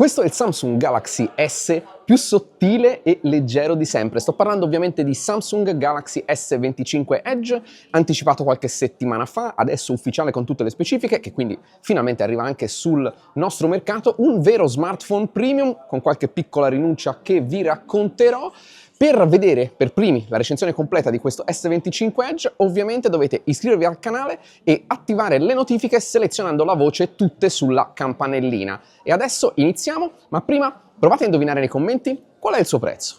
Questo è il Samsung Galaxy S più sottile e leggero di sempre. Sto parlando ovviamente di Samsung Galaxy S25 Edge, anticipato qualche settimana fa, adesso ufficiale con tutte le specifiche, che quindi finalmente arriva anche sul nostro mercato. Un vero smartphone premium, con qualche piccola rinuncia che vi racconterò. Per vedere per primi la recensione completa di questo S25 Edge, ovviamente dovete iscrivervi al canale e attivare le notifiche selezionando la voce tutte sulla campanellina. E adesso iniziamo, ma prima provate a indovinare nei commenti qual è il suo prezzo.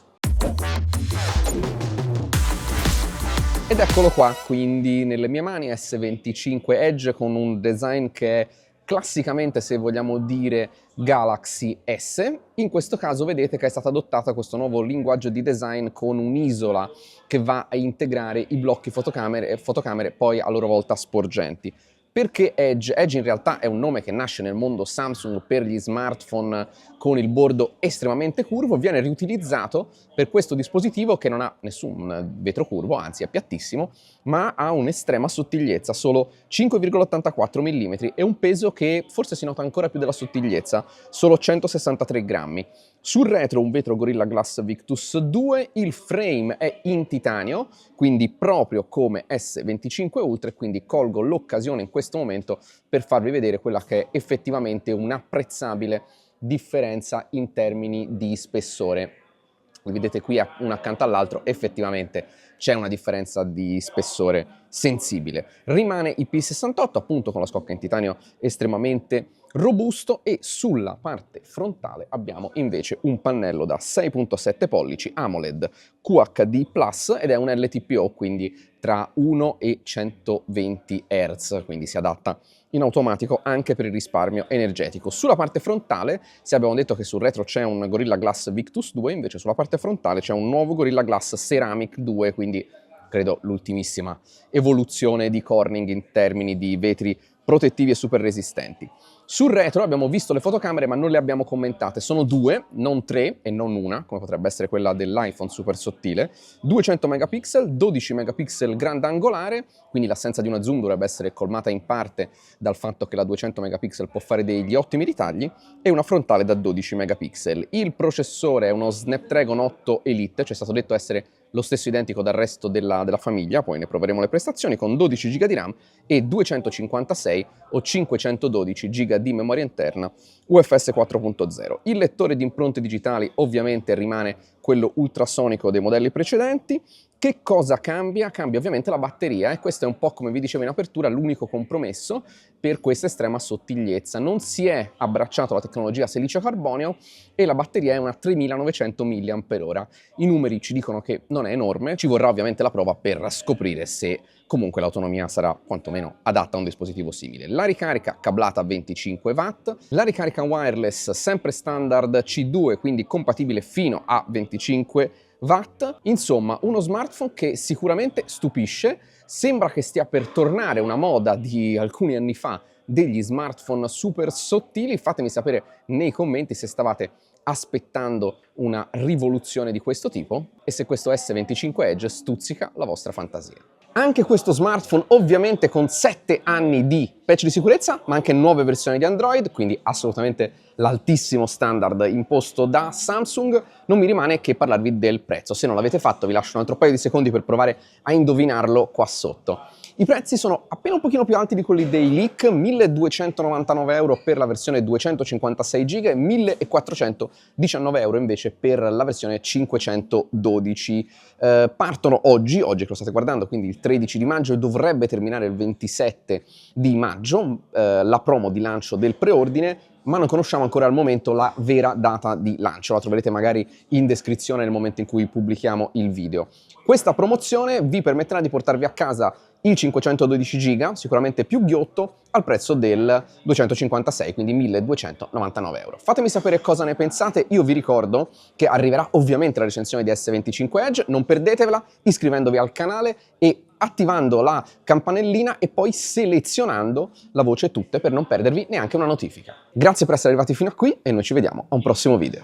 Ed eccolo qua, quindi nelle mie mani S25 Edge con un design che è classicamente, se vogliamo dire, Galaxy S. In questo caso vedete che è stata adottata questo nuovo linguaggio di design con un'isola che va a integrare i blocchi fotocamere poi a loro volta sporgenti. Perché Edge? Edge in realtà è un nome che nasce nel mondo Samsung per gli smartphone con il bordo estremamente curvo, viene riutilizzato per questo dispositivo che non ha nessun vetro curvo, anzi è piattissimo, ma ha un'estrema sottigliezza, solo 5,84 mm e un peso che forse si nota ancora più della sottigliezza, solo 163 grammi. Sul retro un vetro Gorilla Glass Victus 2, il frame è in titanio, quindi proprio come S25 Ultra, e quindi colgo l'occasione in questo momento per farvi vedere quella che è effettivamente un'apprezzabile differenza in termini di spessore. Vedete qui uno accanto all'altro, effettivamente c'è una differenza di spessore sensibile. Rimane IP68, appunto con la scocca in titanio estremamente robusto, e sulla parte frontale abbiamo invece un pannello da 6.7 pollici AMOLED QHD+, ed è un LTPO, quindi tra 1 e 120 Hz, quindi si adatta in automatico anche per il risparmio energetico. Sulla parte frontale, se abbiamo detto che sul retro c'è un Gorilla Glass Victus 2, invece sulla parte frontale c'è un nuovo Gorilla Glass Ceramic 2, quindi credo l'ultimissima evoluzione di Corning in termini di vetri protettivi e super resistenti. Sul retro abbiamo visto le fotocamere ma non le abbiamo commentate, sono due, non tre e non una, come potrebbe essere quella dell'iPhone super sottile, 200 megapixel, 12 megapixel grandangolare, quindi l'assenza di una zoom dovrebbe essere colmata in parte dal fatto che la 200 megapixel può fare degli ottimi ritagli, e una frontale da 12 megapixel. Il processore è uno Snapdragon 8 Elite, ci è stato detto essere lo stesso identico dal resto della famiglia, poi ne proveremo le prestazioni, con 12 GB di RAM e 256 o 512 GB di memoria interna UFS 4.0. Il lettore di impronte digitali ovviamente rimane quello ultrasonico dei modelli precedenti. Che cosa cambia? Cambia ovviamente la batteria, e questo è un po', come vi dicevo in apertura, l'unico compromesso per questa estrema sottigliezza. Non si è abbracciato alla tecnologia silicio-carbonio e la batteria è una 3900 mAh. I numeri ci dicono che non è enorme, ci vorrà ovviamente la prova per scoprire se comunque l'autonomia sarà quantomeno adatta a un dispositivo simile. La ricarica cablata a 25 watt, la ricarica wireless sempre standard C2, quindi compatibile fino a 25 watt. Insomma, uno smartphone che sicuramente stupisce, sembra che stia per tornare una moda di alcuni anni fa degli smartphone super sottili. Fatemi sapere nei commenti se stavate aspettando una rivoluzione di questo tipo e se questo S25 Edge stuzzica la vostra fantasia. Anche questo smartphone ovviamente con 7 anni di patch di sicurezza, ma anche nuove versioni di Android, quindi assolutamente l'altissimo standard imposto da Samsung. Non mi rimane che parlarvi del prezzo. Se non l'avete fatto vi lascio un altro paio di secondi per provare a indovinarlo qua sotto. I prezzi sono appena un pochino più alti di quelli dei leak, 1.299 euro per la versione 256 GB e 1.419 euro invece per la versione 512. Partono oggi che lo state guardando, quindi il 13 di maggio, e dovrebbe terminare il 27 di maggio, la promo di lancio del preordine, ma non conosciamo ancora al momento la vera data di lancio, la troverete magari in descrizione nel momento in cui pubblichiamo il video. Questa promozione vi permetterà di portarvi a casa il 512 GB, sicuramente più ghiotto, al prezzo del 256, quindi 1.299 euro. Fatemi sapere cosa ne pensate. Io vi ricordo che arriverà ovviamente la recensione di S25 Edge, non perdetevela iscrivendovi al canale e attivando la campanellina e poi selezionando la voce tutte per non perdervi neanche una notifica. Grazie per essere arrivati fino a qui e noi ci vediamo a un prossimo video.